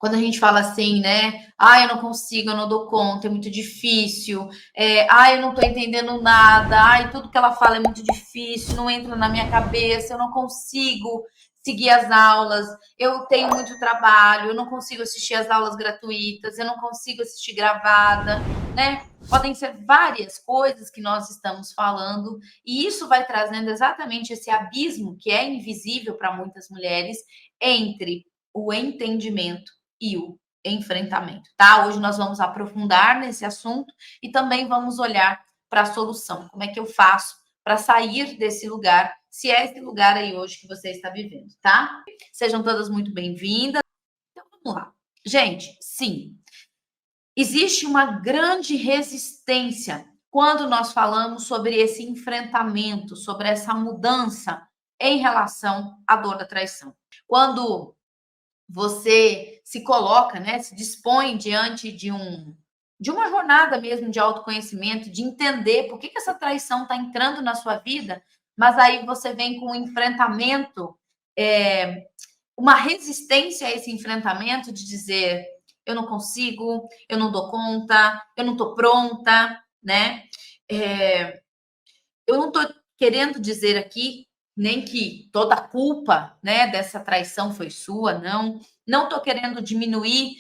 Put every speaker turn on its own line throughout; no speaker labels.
quando a gente fala assim, né? Ah, eu não consigo, eu não dou conta, é muito difícil. Eu não estou entendendo nada. Ai, tudo que ela fala é muito difícil, não entra na minha cabeça, eu não consigo seguir as aulas, eu tenho muito trabalho, eu não consigo assistir as aulas gratuitas, eu não consigo assistir gravada, né? Podem ser várias coisas que nós estamos falando, e isso vai trazendo exatamente esse abismo que é invisível para muitas mulheres entre o entendimento e o enfrentamento, tá? Hoje nós vamos aprofundar nesse assunto e também vamos olhar para a solução. Como é que eu faço para sair desse lugar, se é esse lugar aí hoje que você está vivendo, tá? Sejam todas muito bem-vindas. Então, vamos lá. Gente, sim, existe uma grande resistência quando nós falamos sobre esse enfrentamento, sobre essa mudança em relação à dor da traição. Quando você se coloca, né, se dispõe diante de uma jornada mesmo de autoconhecimento, de entender por que essa traição está entrando na sua vida, mas aí você vem com um enfrentamento, uma resistência a esse enfrentamento de dizer eu não consigo, eu não dou conta, eu não estou pronta, né? Eu não estou querendo dizer aqui nem que toda a culpa, né, dessa traição foi sua, não. Não estou querendo diminuir,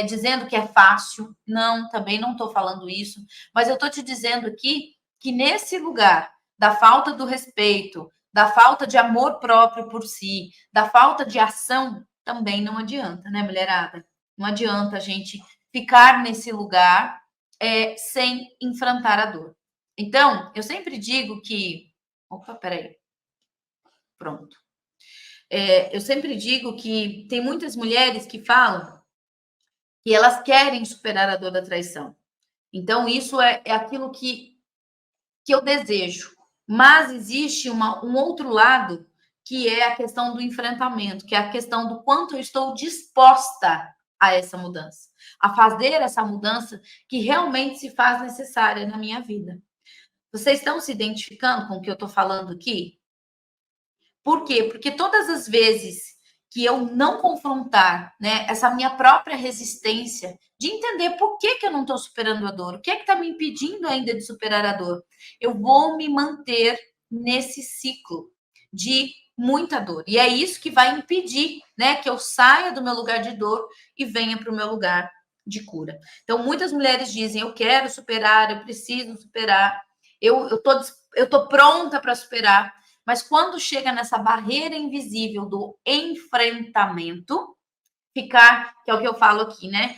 dizendo que é fácil, não, também não estou falando isso, mas eu estou te dizendo aqui que nesse lugar da falta do respeito, da falta de amor próprio por si, da falta de ação, também não adianta, né, mulherada? Não adianta a gente ficar nesse lugar sem enfrentar a dor. Então, eu sempre digo que. Opa, peraí. Pronto. Eu sempre digo que tem muitas mulheres que falam que elas querem superar a dor da traição. Então, isso é aquilo que eu desejo. Mas existe um outro lado, que é a questão do enfrentamento, que é a questão do quanto eu estou disposta a essa mudança, a fazer essa mudança que realmente se faz necessária na minha vida. Vocês estão se identificando com o que eu estou falando aqui? Por quê? Porque todas as vezes que eu não confrontar, né, essa minha própria resistência de entender por que eu não estou superando a dor, o que está me impedindo ainda de superar a dor, eu vou me manter nesse ciclo de muita dor. E é isso que vai impedir, né, que eu saia do meu lugar de dor e venha para o meu lugar de cura. Então, muitas mulheres dizem: eu quero superar, eu preciso superar, eu tô pronta para superar. Mas quando chega nessa barreira invisível do enfrentamento, ficar, que é o que eu falo aqui, né?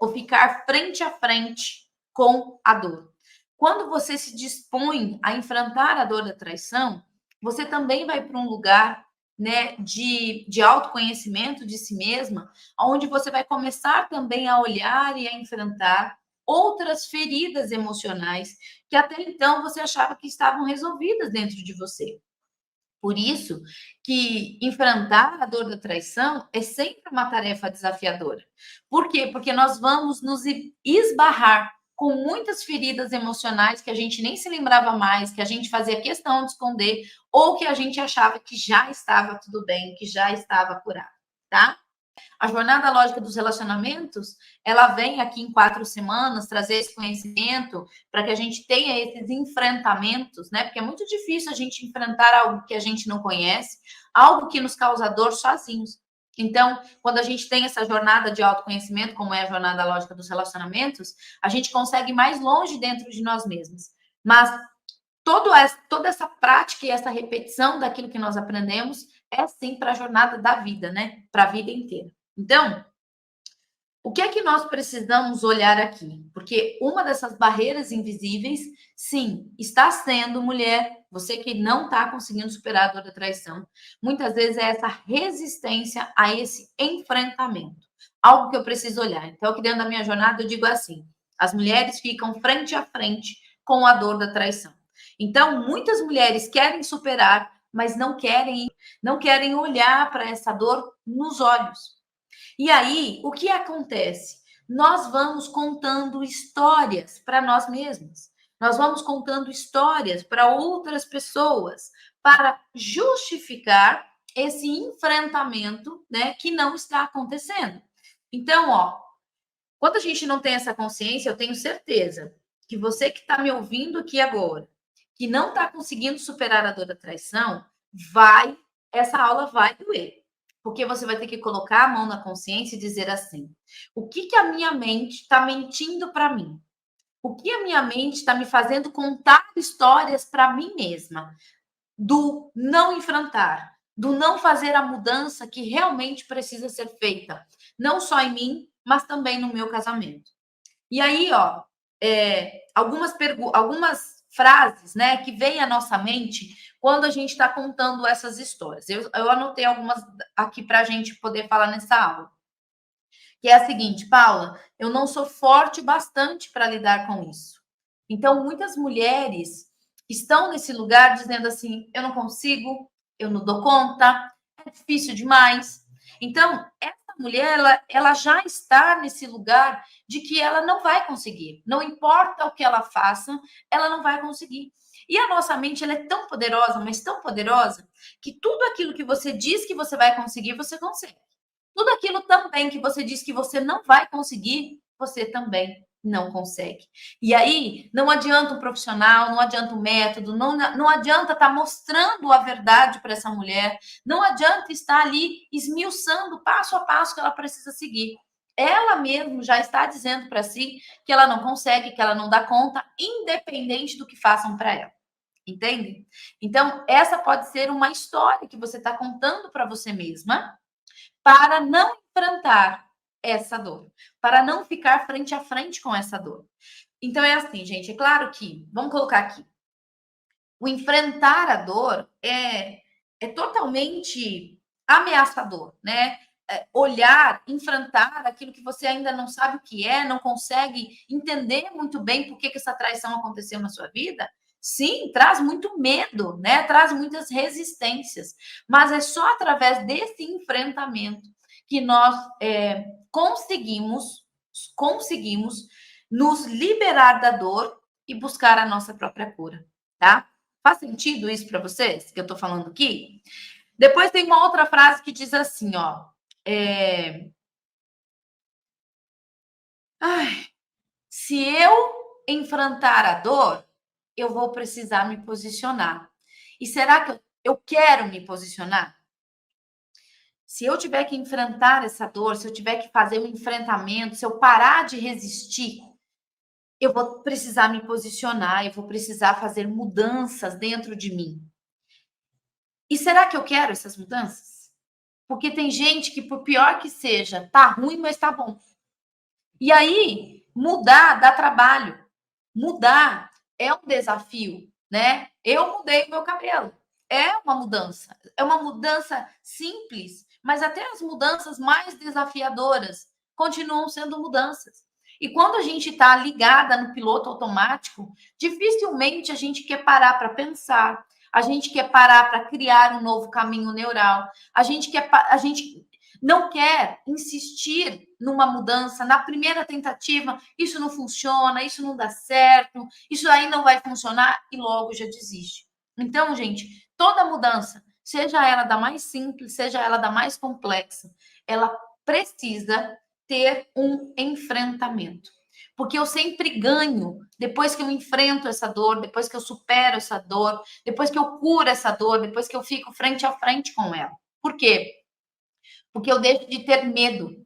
Ou ficar frente a frente com a dor. Quando você se dispõe a enfrentar a dor da traição, você também vai para um lugar, né, de autoconhecimento de si mesma, onde você vai começar também a olhar e a enfrentar outras feridas emocionais que até então você achava que estavam resolvidas dentro de você. Por isso que enfrentar a dor da traição é sempre uma tarefa desafiadora. Por quê? Porque nós vamos nos esbarrar com muitas feridas emocionais que a gente nem se lembrava mais, que a gente fazia questão de esconder, ou que a gente achava que já estava tudo bem, que já estava curado, tá? A jornada lógica dos relacionamentos, ela vem aqui em 4 semanas trazer esse conhecimento para que a gente tenha esses enfrentamentos, né? Porque é muito difícil a gente enfrentar algo que a gente não conhece, algo que nos causa dor sozinhos. Então, quando a gente tem essa jornada de autoconhecimento, como é a jornada lógica dos relacionamentos, a gente consegue ir mais longe dentro de nós mesmos. Mas toda essa prática e essa repetição daquilo que nós aprendemos é sim para a jornada da vida, né? Para a vida inteira. Então, o que é que nós precisamos olhar aqui? Porque uma dessas barreiras invisíveis, sim, está sendo, mulher, você que não está conseguindo superar a dor da traição, muitas vezes é essa resistência a esse enfrentamento. Algo que eu preciso olhar. Então, aqui dentro da minha jornada, eu digo assim: as mulheres ficam frente a frente com a dor da traição. Então, muitas mulheres querem superar, mas não querem olhar para essa dor nos olhos. E aí, o que acontece? Nós vamos contando histórias para nós mesmos. Nós vamos contando histórias para outras pessoas para justificar esse enfrentamento, né, que não está acontecendo. Então, ó, quando a gente não tem essa consciência, eu tenho certeza que você que está me ouvindo aqui agora, que não está conseguindo superar a dor da traição, essa aula vai doer. Porque você vai ter que colocar a mão na consciência e dizer assim: o que, que a minha mente está mentindo para mim? O que a minha mente está me fazendo contar histórias para mim mesma? Do não enfrentar, do não fazer a mudança que realmente precisa ser feita, não só em mim, mas também no meu casamento. E aí, ó, algumas frases, né, que vêm à nossa mente quando a gente está contando essas histórias. Eu anotei algumas aqui para a gente poder falar nessa aula. Que é a seguinte, Paula, eu não sou forte bastante para lidar com isso. Então, muitas mulheres estão nesse lugar dizendo assim: eu não consigo, eu não dou conta, é difícil demais. Então, essa mulher, ela já está nesse lugar de que ela não vai conseguir. Não importa o que ela faça, ela não vai conseguir. E a nossa mente, ela é tão poderosa, mas tão poderosa, que tudo aquilo que você diz que você vai conseguir, você consegue. Tudo aquilo também que você diz que você não vai conseguir, você também não consegue. E aí, não adianta um profissional, não adianta um método, não adianta estar mostrando a verdade para essa mulher, não adianta estar ali esmiuçando passo a passo que ela precisa seguir. Ela mesma já está dizendo para si que ela não consegue, que ela não dá conta, independente do que façam para ela. Entende? Então, essa pode ser uma história que você está contando para você mesma para não enfrentar essa dor, para não ficar frente a frente com essa dor. Então é assim, gente, é claro que, vamos colocar aqui, o enfrentar a dor é totalmente ameaçador, né? Olhar, enfrentar aquilo que você ainda não sabe o que é, não consegue entender muito bem por que essa traição aconteceu na sua vida, sim, traz muito medo, né? Traz muitas resistências, mas é só através desse enfrentamento que nós conseguimos nos liberar da dor e buscar a nossa própria cura, tá? Faz sentido isso para vocês que eu estou falando aqui? Depois tem uma outra frase que diz assim, ó. Se eu enfrentar a dor, eu vou precisar me posicionar. E será que eu quero me posicionar? Se eu tiver que enfrentar essa dor, se eu tiver que fazer um enfrentamento, se eu parar de resistir, eu vou precisar me posicionar, eu vou precisar fazer mudanças dentro de mim. E será que eu quero essas mudanças? Porque tem gente que, por pior que seja, tá ruim, mas tá bom. E aí, mudar dá trabalho. Mudar é um desafio, né? Eu mudei meu cabelo. É uma mudança. É uma mudança simples, mas até as mudanças mais desafiadoras continuam sendo mudanças. E quando a gente está ligada no piloto automático, dificilmente a gente quer parar para pensar, a gente quer parar para criar um novo caminho neural, a gente não quer insistir numa mudança na primeira tentativa, isso não funciona, isso não dá certo, isso aí não vai funcionar e logo já desiste. Então, gente, toda mudança, seja ela da mais simples, seja ela da mais complexa, ela precisa ter um enfrentamento. Porque eu sempre ganho depois que eu enfrento essa dor, depois que eu supero essa dor, depois que eu curo essa dor, depois que eu fico frente a frente com ela. Por quê? Porque eu deixo de ter medo.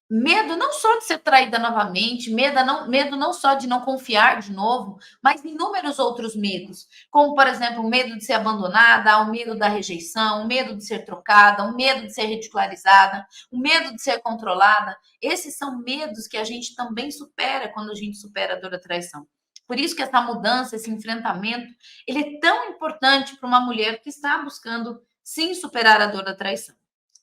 Medo não só de ser traída novamente, medo não só de não confiar de novo, mas inúmeros outros medos, como, por exemplo, o medo de ser abandonada, o medo da rejeição, o medo de ser trocada, o medo de ser ridicularizada, o medo de ser controlada. Esses são medos que a gente também supera quando a gente supera a dor da traição. Por isso que essa mudança, esse enfrentamento, ele é tão importante para uma mulher que está buscando, sim, superar a dor da traição,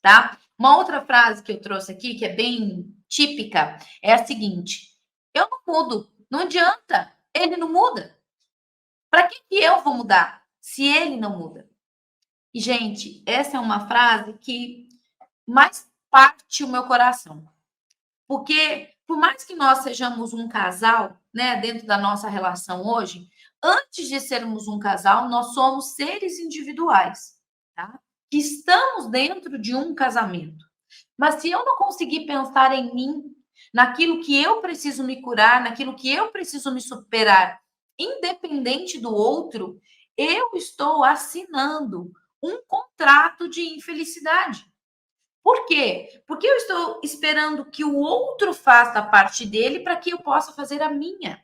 tá? Uma outra frase que eu trouxe aqui, que é bem típica, é a seguinte: eu não mudo, não adianta, ele não muda. Para que eu vou mudar se ele não muda? E, gente, essa é uma frase que mais parte o meu coração. Porque, por mais que nós sejamos um casal, né, dentro da nossa relação hoje, antes de sermos um casal, nós somos seres individuais, tá? Que estamos dentro de um casamento. Mas se eu não conseguir pensar em mim, naquilo que eu preciso me curar, naquilo que eu preciso me superar, independente do outro, eu estou assinando um contrato de infelicidade. Por quê? Porque eu estou esperando que o outro faça a parte dele para que eu possa fazer a minha.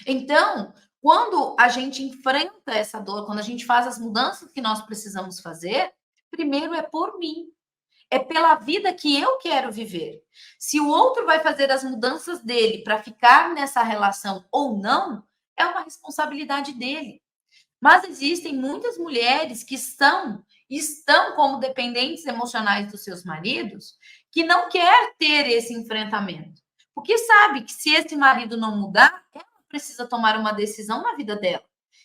Então, quando a gente enfrenta essa dor, quando a gente faz as mudanças que nós precisamos fazer, primeiro é por mim, é pela vida que eu quero viver. Se o outro vai fazer as mudanças dele para ficar nessa relação ou não, é uma responsabilidade dele. Mas existem muitas mulheres que estão como dependentes emocionais dos seus maridos, que não quer ter esse enfrentamento. Porque sabe que se esse marido não mudar, ela precisa tomar uma decisão na vida dela.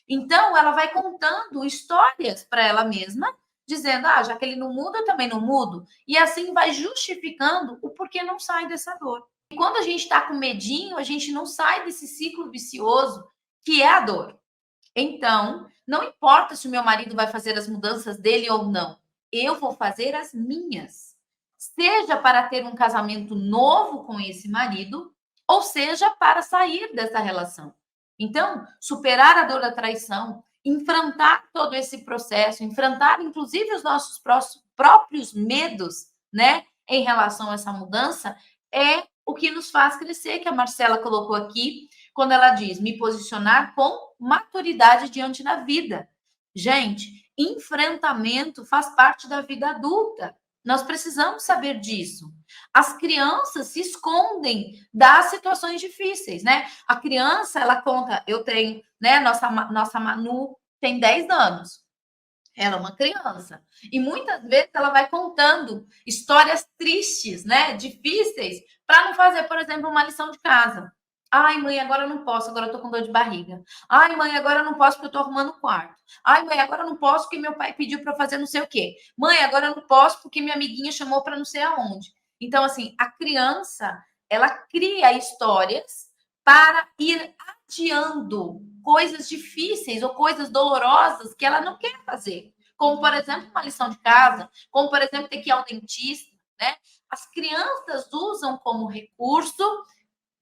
Então, ela vai contando histórias para ela mesma, dizendo: ah, já que ele não muda, eu também não mudo. E assim vai justificando o porquê não sai dessa dor. E quando a gente está com medinho, a gente não sai desse ciclo vicioso que é a dor. Então, não importa se o meu marido vai fazer as mudanças dele ou não, eu vou fazer as minhas. Seja para ter um casamento novo com esse marido, ou seja para sair dessa relação. Então, superar a dor da traição, enfrentar todo esse processo, enfrentar inclusive os nossos próprios medos, né, em relação a essa mudança, é o que nos faz crescer, que a Marcela colocou aqui, quando ela diz me posicionar com maturidade diante da vida. Gente, enfrentamento faz parte da vida adulta. Nós precisamos saber disso. As crianças se escondem das situações difíceis, né? A criança, ela conta, eu tenho, né? Nossa Manu tem 10 anos. Ela é uma criança. E muitas vezes ela vai contando histórias tristes, né? Difíceis, para não fazer, por exemplo, uma lição de casa. Ai, mãe, agora eu não posso, agora eu tô com dor de barriga. Ai, mãe, agora eu não posso porque eu tô arrumando o quarto. Ai, mãe, agora eu não posso porque meu pai pediu para fazer não sei o quê. Mãe, agora eu não posso porque minha amiguinha chamou para não sei aonde. Então, assim, a criança, ela cria histórias para ir adiando coisas difíceis ou coisas dolorosas que ela não quer fazer. Como, por exemplo, uma lição de casa, como, por exemplo, ter que ir ao dentista, né? As crianças usam como recurso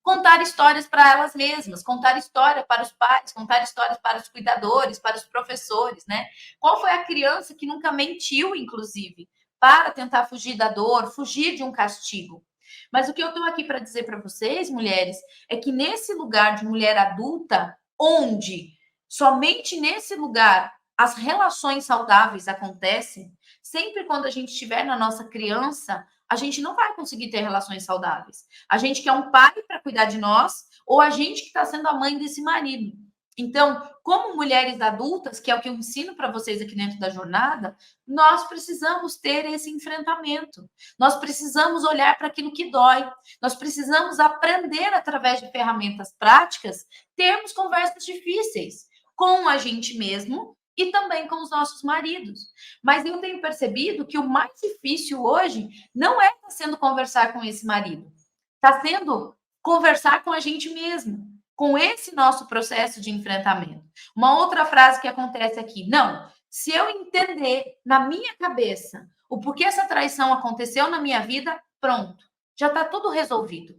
contar histórias para elas mesmas, contar história para os pais, contar histórias para os cuidadores, para os professores, né? Qual foi a criança que nunca mentiu, inclusive, para tentar fugir da dor, fugir de um castigo? Mas o que eu estou aqui para dizer para vocês, mulheres, é que nesse lugar de mulher adulta, onde somente nesse lugar as relações saudáveis acontecem, sempre quando a gente estiver na nossa criança, a gente não vai conseguir ter relações saudáveis. A gente quer um pai para cuidar de nós, ou a gente que está sendo a mãe desse marido. Então, como mulheres adultas, que é o que eu ensino para vocês aqui dentro da jornada, nós precisamos ter esse enfrentamento. Nós precisamos olhar para aquilo que dói. Nós precisamos aprender, através de ferramentas práticas, termos conversas difíceis com a gente mesmo e também com os nossos maridos. Mas eu tenho percebido que o mais difícil hoje não é estar sendo conversar com esse marido, está sendo conversar com a gente mesmo, com esse nosso processo de enfrentamento. Uma outra frase que acontece aqui, não, se eu entender na minha cabeça o porquê essa traição aconteceu na minha vida, pronto, já está tudo resolvido.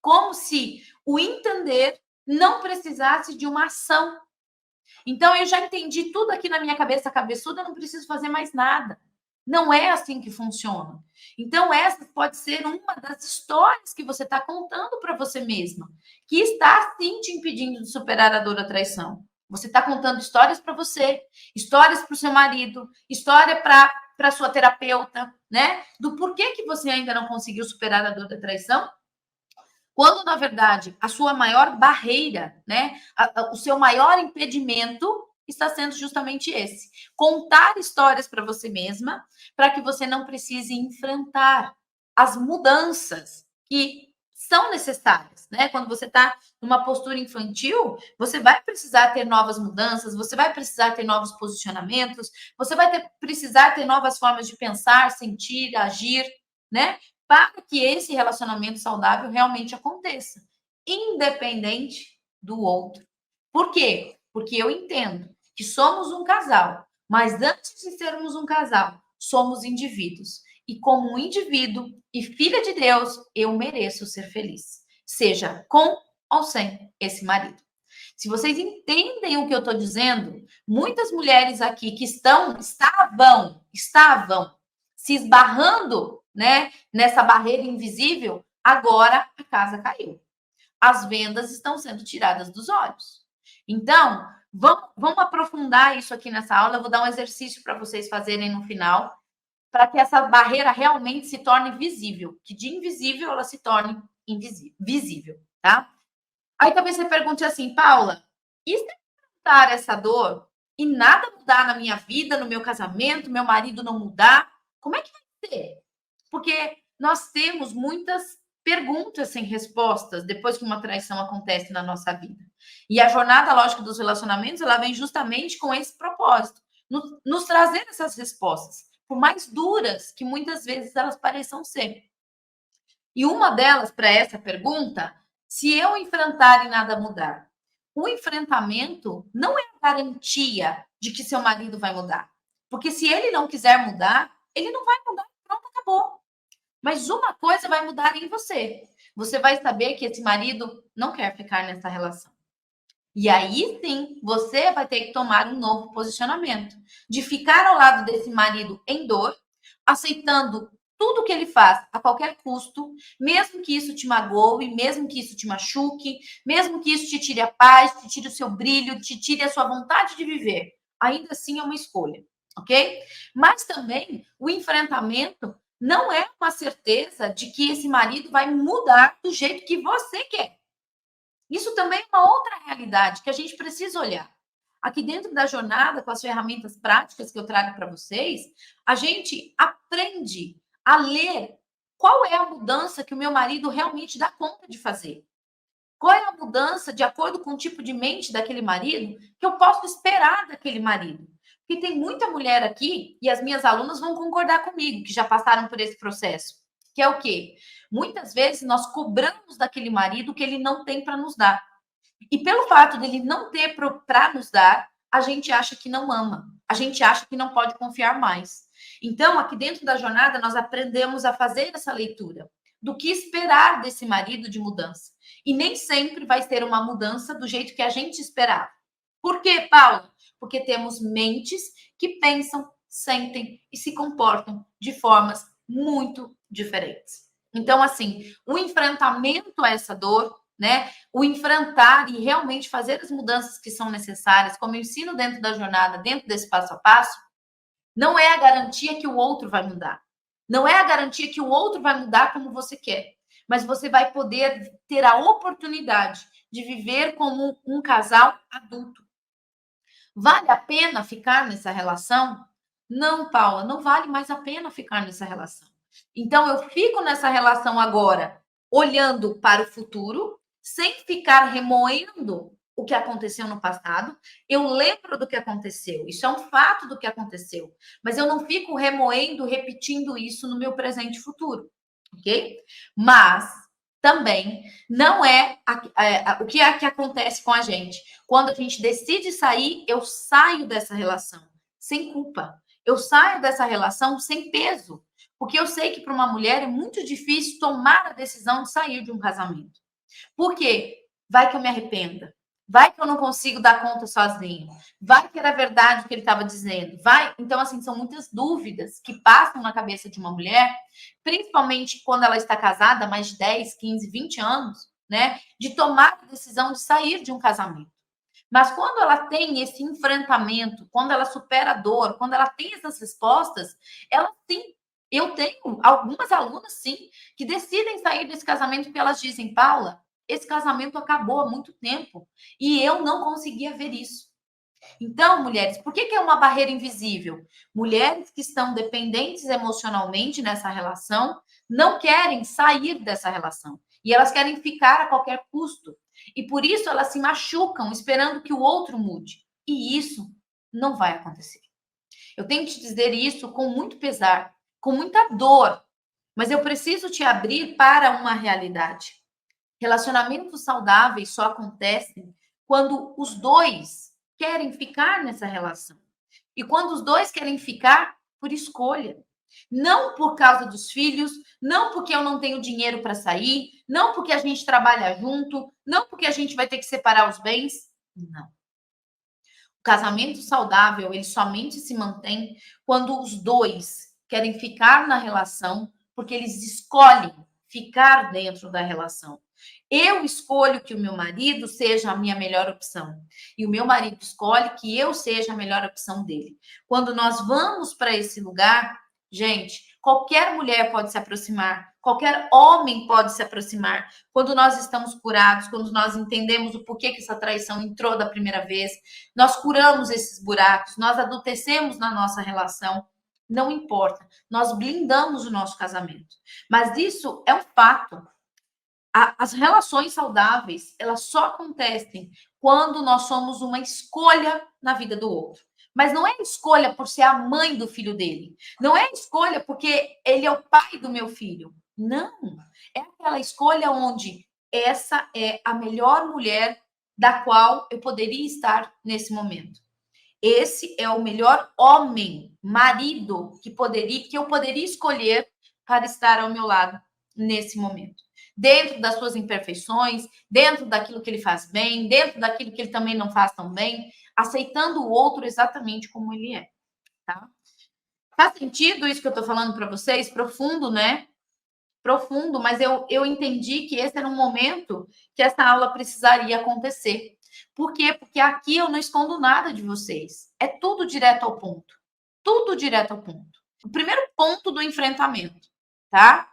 Como se o entender não precisasse de uma ação. Então, eu já entendi tudo aqui na minha cabeça cabeçuda, eu não preciso fazer mais nada. Não é assim que funciona. Então, essa pode ser uma das histórias que você está contando para você mesma, que está sim te impedindo de superar a dor da traição. Você está contando histórias para você, histórias para o seu marido, história para sua terapeuta, né? Do porquê que você ainda não conseguiu superar a dor da traição, quando na verdade a sua maior barreira, né, o seu maior impedimento está sendo justamente esse: contar histórias para você mesma, para que você não precise enfrentar as mudanças que são necessárias, né? Quando você está numa postura infantil, você vai precisar ter novas mudanças, você vai precisar ter novos posicionamentos, você vai precisar ter novas formas de pensar, sentir, agir, né? Para que esse relacionamento saudável realmente aconteça, independente do outro. Por quê? Porque eu entendo que somos um casal, mas antes de sermos um casal, somos indivíduos. e como um indivíduo e filha de Deus, eu mereço ser feliz, seja com ou sem esse marido. Se vocês entendem o que eu estou dizendo, muitas mulheres aqui que estavam se esbarrando, né, nessa barreira invisível, agora a casa caiu. As vendas estão sendo tiradas dos olhos. Então, vamos aprofundar isso aqui nessa aula. Eu vou dar um exercício para vocês fazerem no final, para que essa barreira realmente se torne visível, que de invisível ela se torne visível, tá? Aí talvez você pergunte assim, Paula, e se eu enfrentar essa dor e nada mudar na minha vida, no meu casamento, meu marido não mudar, como é que vai ser? Porque nós temos muitas perguntas sem respostas depois que uma traição acontece na nossa vida. E a jornada lógica dos relacionamentos, ela vem justamente com esse propósito, nos trazer essas respostas, por mais duras que muitas vezes elas pareçam ser. E uma delas, para essa pergunta, se eu enfrentar e nada mudar, o enfrentamento não é a garantia de que seu marido vai mudar. Porque se ele não quiser mudar, ele não vai mudar, pronto, acabou. Mas uma coisa vai mudar em você. Você vai saber que esse marido não quer ficar nessa relação. E aí sim, você vai ter que tomar um novo posicionamento de ficar ao lado desse marido em dor, aceitando tudo que ele faz a qualquer custo, mesmo que isso te magoe, mesmo que isso te machuque, mesmo que isso te tire a paz, te tire o seu brilho, te tire a sua vontade de viver. Ainda assim é uma escolha, ok? Mas também o enfrentamento não é uma certeza de que esse marido vai mudar do jeito que você quer. Isso também é uma outra realidade que a gente precisa olhar. Aqui dentro da jornada, com as ferramentas práticas que eu trago para vocês, a gente aprende a ler qual é a mudança que o meu marido realmente dá conta de fazer. Qual é a mudança, de acordo com o tipo de mente daquele marido, que eu posso esperar daquele marido. Porque tem muita mulher aqui, e as minhas alunas vão concordar comigo, que já passaram por esse processo, que é o quê? Muitas vezes nós cobramos daquele marido o que ele não tem para nos dar. E pelo fato dele não ter para nos dar, a gente acha que não ama, a gente acha que não pode confiar mais. Então, aqui dentro da jornada, nós aprendemos a fazer essa leitura do que esperar desse marido de mudança. E nem sempre vai ser uma mudança do jeito que a gente esperava. Por quê, Paulo? Porque temos mentes que pensam, sentem e se comportam de formas muito diferentes. Então, assim, o enfrentamento a essa dor, né? O enfrentar e realmente fazer as mudanças que são necessárias, como eu ensino dentro da jornada, dentro desse passo a passo, não é a garantia que o outro vai mudar. Não é a garantia que o outro vai mudar como você quer. Mas você vai poder ter a oportunidade de viver como um casal adulto. Vale a pena ficar nessa relação? Não, Paula, não vale mais a pena ficar nessa relação. Então, eu fico nessa relação agora, olhando para o futuro, sem ficar remoendo o que aconteceu no passado. Eu lembro do que aconteceu, isso é um fato do que aconteceu, mas eu não fico remoendo, repetindo isso no meu presente e futuro, ok? Mas também não é, o que é que acontece com a gente. Quando a gente decide sair, eu saio dessa relação sem culpa. Eu saio dessa relação sem peso. Porque eu sei que para uma mulher é muito difícil tomar a decisão de sair de um casamento. Por quê? Vai que eu me arrependa. Vai que eu não consigo dar conta sozinho. Vai que era verdade o que ele estava dizendo. Vai. Então, assim, são muitas dúvidas que passam na cabeça de uma mulher, principalmente quando ela está casada há mais de 10, 15, 20 anos, né? De tomar a decisão de sair de um casamento. Mas quando ela tem esse enfrentamento, quando ela supera a dor, quando ela tem essas respostas, ela sim. Eu tenho algumas alunas, sim, que decidem sair desse casamento porque elas dizem, Paula, esse casamento acabou há muito tempo e eu não conseguia ver isso. Então, mulheres, por que é uma barreira invisível? Mulheres que estão dependentes emocionalmente nessa relação não querem sair dessa relação e elas querem ficar a qualquer custo. E por isso elas se machucam esperando que o outro mude. E isso não vai acontecer. Eu tenho que te dizer isso com muito pesar, com muita dor, mas eu preciso te abrir para uma realidade. Relacionamentos saudáveis só acontecem quando os dois querem ficar nessa relação. E quando os dois querem ficar por escolha. Não por causa dos filhos, não porque eu não tenho dinheiro para sair, não porque a gente trabalha junto, não porque a gente vai ter que separar os bens. Não. O casamento saudável, ele somente se mantém quando os dois querem ficar na relação, porque eles escolhem ficar dentro da relação. Eu escolho que o meu marido seja a minha melhor opção. E o meu marido escolhe que eu seja a melhor opção dele. Quando nós vamos para esse lugar, gente, qualquer mulher pode se aproximar, qualquer homem pode se aproximar. Quando nós estamos curados, quando nós entendemos o porquê que essa traição entrou da primeira vez, nós curamos esses buracos, nós adultecemos na nossa relação. Não importa, nós blindamos o nosso casamento. Mas isso é um fato. As relações saudáveis, elas só acontecem quando nós somos uma escolha na vida do outro. Mas não é escolha por ser a mãe do filho dele. Não é escolha porque ele é o pai do meu filho. Não. É aquela escolha onde essa é a melhor mulher da qual eu poderia estar nesse momento. Esse é o melhor homem, marido que eu poderia escolher para estar ao meu lado nesse momento. Dentro das suas imperfeições, dentro daquilo que ele faz bem, dentro daquilo que ele também não faz tão bem, aceitando o outro exatamente como ele é, tá? Faz sentido isso que eu tô falando para vocês? Profundo, né? Profundo, mas eu entendi que esse era um momento que essa aula precisaria acontecer. Por quê? Porque aqui eu não escondo nada de vocês. É tudo direto ao ponto. Tudo direto ao ponto. O primeiro ponto do enfrentamento, tá?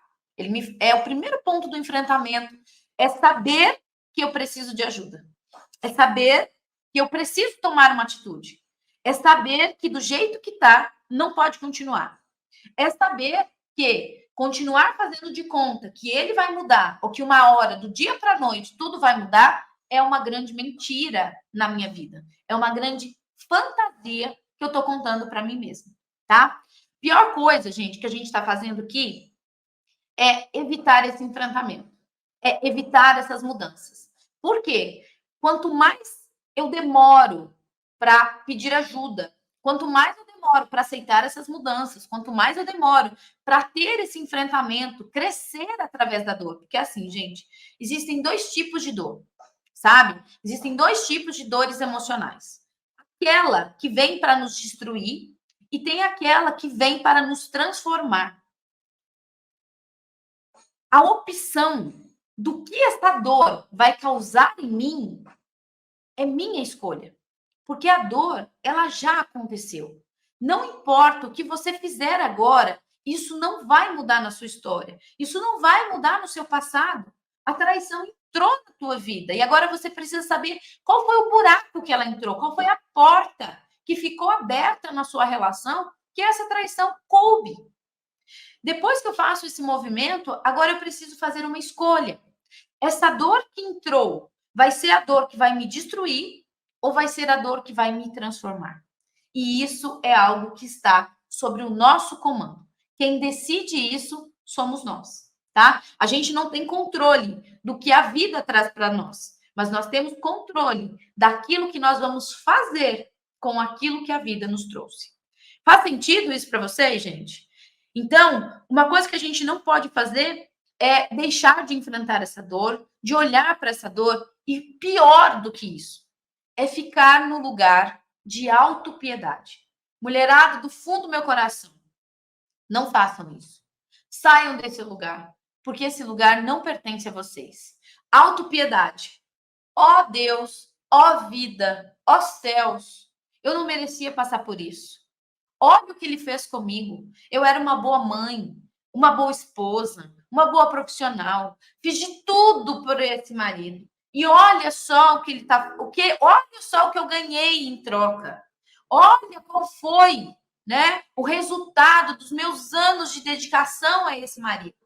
É o primeiro ponto do enfrentamento é saber que eu preciso de ajuda. É saber que eu preciso tomar uma atitude. É saber que do jeito que tá, não pode continuar. É saber que continuar fazendo de conta que ele vai mudar, ou que uma hora, do dia para a noite, tudo vai mudar, é uma grande mentira na minha vida. É uma grande fantasia que eu estou contando para mim mesma, tá? Pior coisa, gente, que a gente está fazendo aqui é evitar esse enfrentamento, é evitar essas mudanças. Por quê? Quanto mais eu demoro para pedir ajuda, quanto mais eu demoro para aceitar essas mudanças, quanto mais eu demoro para ter esse enfrentamento, crescer através da dor. Porque assim, gente, existem dois tipos de dor, sabe? Existem dois tipos de dores emocionais. Aquela que vem para nos destruir e tem aquela que vem para nos transformar. A opção do que essa dor vai causar em mim é minha escolha. Porque a dor, ela já aconteceu. Não importa o que você fizer agora, isso não vai mudar na sua história. Isso não vai mudar no seu passado. A traição entrou na tua vida e agora você precisa saber qual foi o buraco que ela entrou, qual foi a porta que ficou aberta na sua relação que essa traição coube. Depois que eu faço esse movimento, agora eu preciso fazer uma escolha. Essa dor que entrou vai ser a dor que vai me destruir ou vai ser a dor que vai me transformar? E isso é algo que está sobre o nosso comando. Quem decide isso somos nós, tá? A gente não tem controle do que a vida traz para nós, mas nós temos controle daquilo que nós vamos fazer com aquilo que a vida nos trouxe. Faz sentido isso para vocês, gente? Então, uma coisa que a gente não pode fazer é deixar de enfrentar essa dor, de olhar para essa dor, e pior do que isso, é ficar no lugar de autopiedade. Mulherada do fundo do meu coração, não façam isso. Saiam desse lugar, porque esse lugar não pertence a vocês. Autopiedade. Ó Deus, ó vida, ó céus, eu não merecia passar por isso. Olha o que ele fez comigo. Eu era uma boa mãe, uma boa esposa, uma boa profissional. Fiz de tudo por esse marido. E olha só o que ele tá, olha só o que eu ganhei em troca. Olha qual foi, né, o resultado dos meus anos de dedicação a esse marido.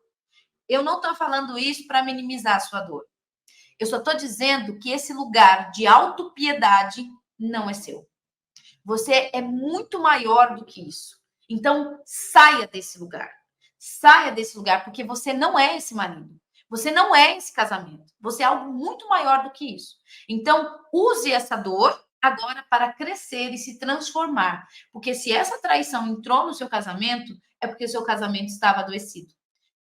Eu não estou falando isso para minimizar a sua dor. Eu só estou dizendo que esse lugar de autopiedade não é seu. Você é muito maior do que isso. Então, saia desse lugar. Saia desse lugar, porque você não é esse marido. Você não é esse casamento. Você é algo muito maior do que isso. Então, use essa dor agora para crescer e se transformar. Porque se essa traição entrou no seu casamento, é porque o seu casamento estava adoecido.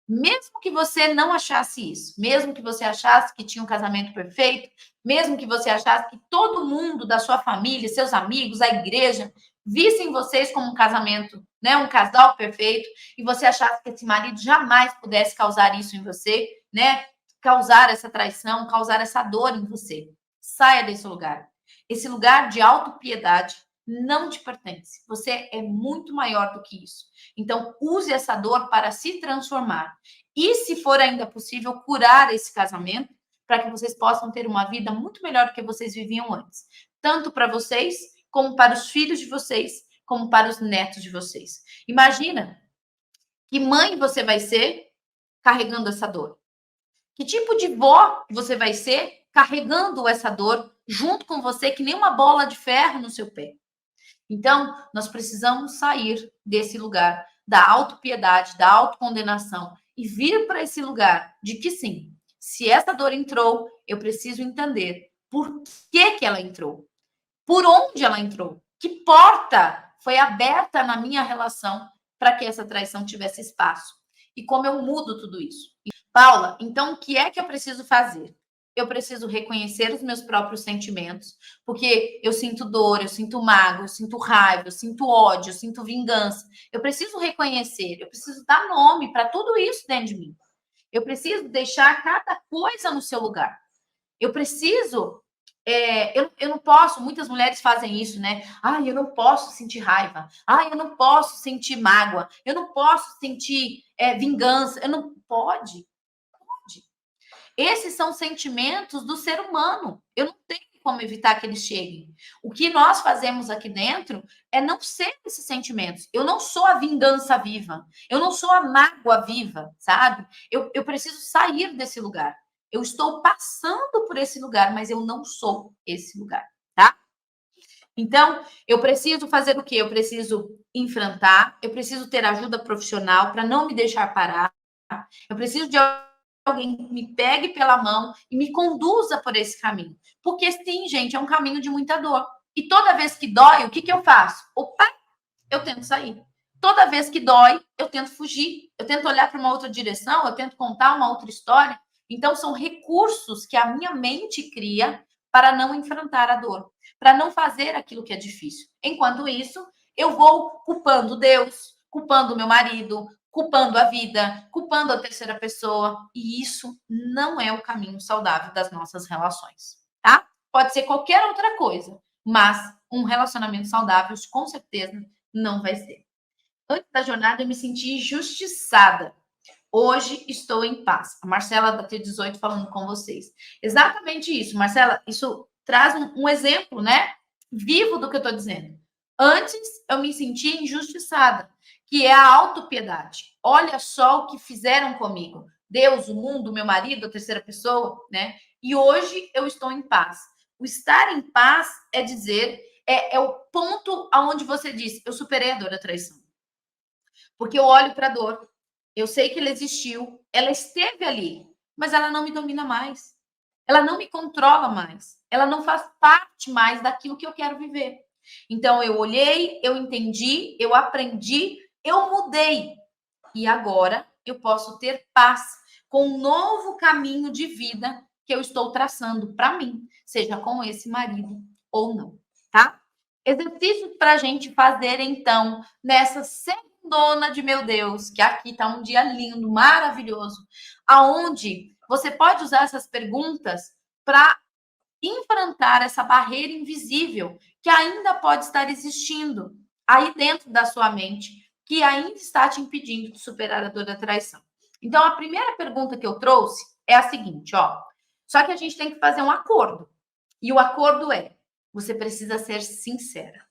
Mesmo que você não achasse isso, mesmo que você achasse que tinha um casamento perfeito, mesmo que você achasse que todo mundo da sua família, seus amigos, a igreja, vissem vocês como um casamento, né, um casal perfeito, e você achasse que esse marido jamais pudesse causar isso em você, né, causar essa traição, causar essa dor em você. Saia desse lugar. Esse lugar de autopiedade não te pertence. Você é muito maior do que isso. Então, use essa dor para se transformar. E, se for ainda possível, curar esse casamento para que vocês possam ter uma vida muito melhor do que vocês viviam antes. Tanto para vocês, como para os filhos de vocês, como para os netos de vocês. Imagina que mãe você vai ser carregando essa dor. Que tipo de vó você vai ser carregando essa dor junto com você, que nem uma bola de ferro no seu pé. Então, nós precisamos sair desse lugar da autopiedade, da autocondenação e vir para esse lugar de que sim, se essa dor entrou, eu preciso entender por que ela entrou, por onde ela entrou, que porta foi aberta na minha relação para que essa traição tivesse espaço e como eu mudo tudo isso. Paula, então o que é que eu preciso fazer? Eu preciso reconhecer os meus próprios sentimentos, porque eu sinto dor, eu sinto mágoa, eu sinto raiva, eu sinto ódio, eu sinto vingança. Eu preciso reconhecer, eu preciso dar nome para tudo isso dentro de mim. Eu preciso deixar cada coisa no seu lugar. Eu preciso. Eu não posso, muitas mulheres fazem isso, né? Ah, eu não posso sentir raiva. Ah, eu não posso sentir mágoa. Eu não posso sentir vingança. Eu não pode. Esses são sentimentos do ser humano. Eu não tenho como evitar que eles cheguem. O que nós fazemos aqui dentro é não ser esses sentimentos. Eu não sou a vingança viva. Eu não sou a mágoa viva, sabe? Eu preciso sair desse lugar. Eu estou passando por esse lugar, mas eu não sou esse lugar, tá? Então, eu preciso fazer o quê? Eu preciso enfrentar, eu preciso ter ajuda profissional para não me deixar parar. Eu preciso de alguém que me pegue pela mão e me conduza por esse caminho. Porque sim, gente, é um caminho de muita dor. E toda vez que dói, o que eu faço? Opa, eu tento sair. Toda vez que dói, eu tento fugir. Eu tento olhar para uma outra direção, eu tento contar uma outra história. Então, são recursos que a minha mente cria para não enfrentar a dor, para não fazer aquilo que é difícil. Enquanto isso, eu vou culpando Deus, culpando meu marido, culpando a vida, culpando a terceira pessoa, e isso não é o caminho saudável das nossas relações, tá? Pode ser qualquer outra coisa, mas um relacionamento saudável, com certeza, não vai ser. Antes da jornada, eu me senti injustiçada. Hoje estou em paz. A Marcela da T18 falando com vocês. Exatamente isso, Marcela. Isso traz um exemplo, né? Vivo do que eu estou dizendo. Antes eu me senti injustiçada, que é a autopiedade. Olha só o que fizeram comigo. Deus, o mundo, meu marido, a terceira pessoa, né? E hoje eu estou em paz. O estar em paz é dizer, é o ponto aonde você diz, eu superei a dor da traição. Porque eu olho para a dor, eu sei que ela existiu, ela esteve ali, mas ela não me domina mais. Ela não me controla mais. Ela não faz parte mais daquilo que eu quero viver. Então eu olhei, eu entendi, eu aprendi, eu mudei. E agora eu posso ter paz com um novo caminho de vida que eu estou traçando para mim, seja com esse marido ou não, tá? Exercícios para a gente fazer, então, nessa segundona de meu Deus, que aqui está um dia lindo, maravilhoso, aonde você pode usar essas perguntas para enfrentar essa barreira invisível que ainda pode estar existindo aí dentro da sua mente, que ainda está te impedindo de superar a dor da traição. Então, a primeira pergunta que eu trouxe é a seguinte, ó. Só que a gente tem que fazer um acordo. E o acordo é: você precisa ser sincera.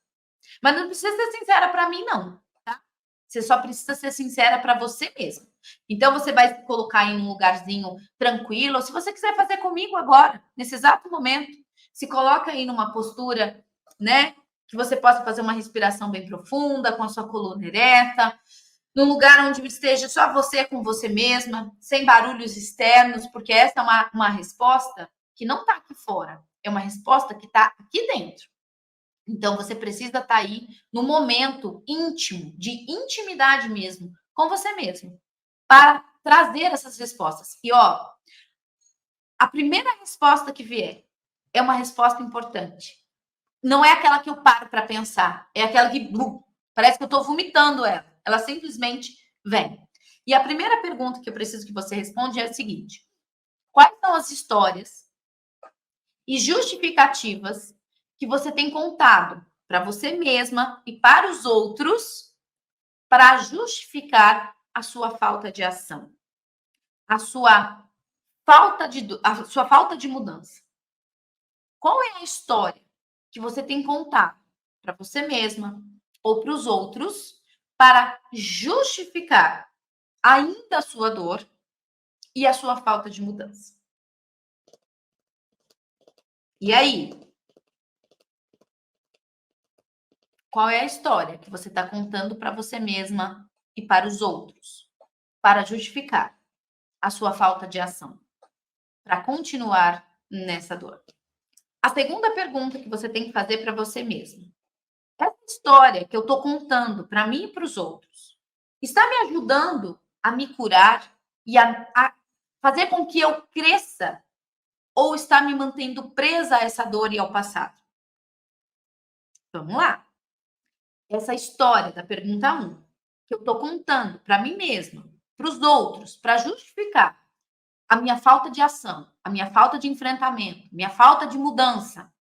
Mas não precisa ser sincera para mim, não. Tá? Você só precisa ser sincera para você mesmo. Então, você vai se colocar em um lugarzinho tranquilo. Ou se você quiser fazer comigo agora, nesse exato momento, se coloca aí numa postura, né? Que você possa fazer uma respiração bem profunda, com a sua coluna ereta, num lugar onde esteja só você com você mesma, sem barulhos externos, porque essa é uma resposta que não está aqui fora, é uma resposta que está aqui dentro. Então, você precisa estar aí no momento íntimo, de intimidade mesmo, com você mesmo, para trazer essas respostas. E, ó, a primeira resposta que vier é uma resposta importante. Não é aquela que eu paro para pensar, é aquela que parece que eu estou vomitando ela. Ela simplesmente vem. E a primeira pergunta que eu preciso que você responda é a seguinte: quais são as histórias e justificativas que você tem contado para você mesma e para os outros para justificar a sua falta de ação, a sua falta de mudança? Qual é a história que você tem contado para você mesma ou para os outros para justificar ainda a sua dor e a sua falta de mudança? E aí, qual é a história que você está contando para você mesma e para os outros para justificar a sua falta de ação, para continuar nessa dor? A segunda pergunta que você tem que fazer para você mesmo: essa história que eu estou contando para mim e para os outros está me ajudando a me curar e a fazer com que eu cresça, ou está me mantendo presa a essa dor e ao passado? Vamos lá. Essa história da pergunta 1, que eu estou contando para mim mesma, para os outros, para justificar a minha falta de ação, a minha falta de enfrentamento, minha falta de mudança,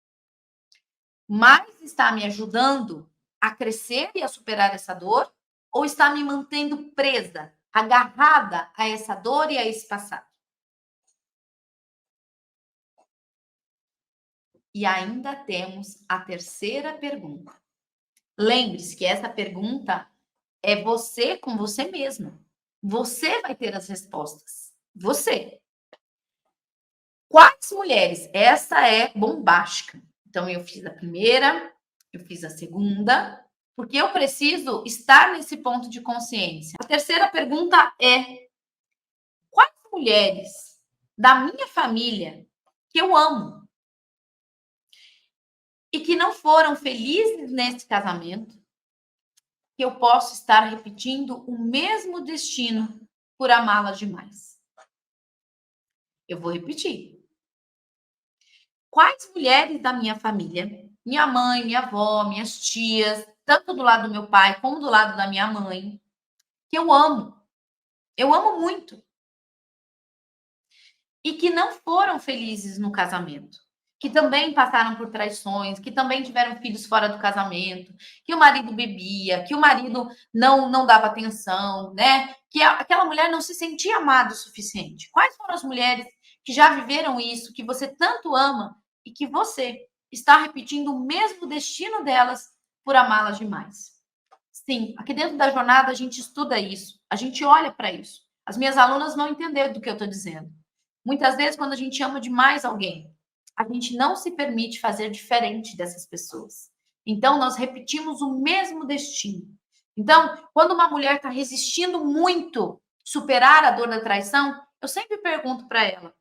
mas está me ajudando a crescer e a superar essa dor, ou está me mantendo presa, agarrada a essa dor e a esse passado? E ainda temos a terceira pergunta. Lembre-se que essa pergunta é você com você mesma. Você vai ter as respostas. Você. Quais mulheres? Essa é bombástica. Então, eu fiz a primeira, eu fiz a segunda, porque eu preciso estar nesse ponto de consciência. A terceira pergunta é: quais mulheres da minha família que eu amo e que não foram felizes nesse casamento, que eu posso estar repetindo o mesmo destino por amá-las demais? Eu vou repetir. Quais mulheres da minha família, minha mãe, minha avó, minhas tias, tanto do lado do meu pai como do lado da minha mãe, que eu amo muito, e que não foram felizes no casamento, que também passaram por traições, que também tiveram filhos fora do casamento, que o marido bebia, que o marido não dava atenção, né? Que aquela mulher não se sentia amada o suficiente. Quais foram as mulheres que já viveram isso, que você tanto ama e que você está repetindo o mesmo destino delas por amá-las demais? Sim, aqui dentro da jornada a gente estuda isso, a gente olha para isso. As minhas alunas vão entender do que eu estou dizendo. Muitas vezes, quando a gente ama demais alguém, a gente não se permite fazer diferente dessas pessoas. Então, nós repetimos o mesmo destino. Então, quando uma mulher está resistindo muito superar a dor da traição, eu sempre pergunto para ela: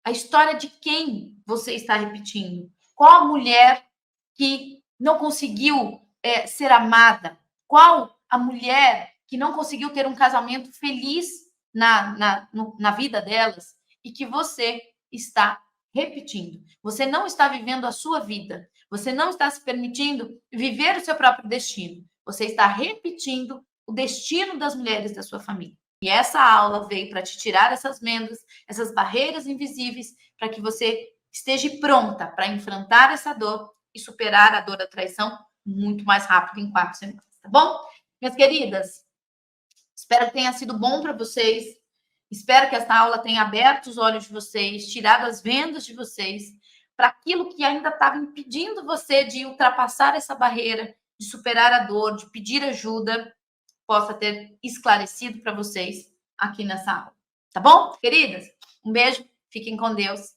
a história de quem você está repetindo? Qual a mulher que não conseguiu ser amada? Qual a mulher que não conseguiu ter um casamento feliz na vida delas e que você está repetindo? Você não está vivendo a sua vida. Você não está se permitindo viver o seu próprio destino. Você está repetindo o destino das mulheres da sua família. E essa aula veio para te tirar essas vendas, essas barreiras invisíveis, para que você esteja pronta para enfrentar essa dor e superar a dor da traição muito mais rápido, em 4 semanas, tá bom? Minhas queridas, espero que tenha sido bom para vocês. Espero que essa aula tenha aberto os olhos de vocês, tirado as vendas de vocês para aquilo que ainda estava impedindo você de ultrapassar essa barreira, de superar a dor, de pedir ajuda, possa ter esclarecido para vocês aqui nessa aula. Tá bom, queridas? Um beijo, fiquem com Deus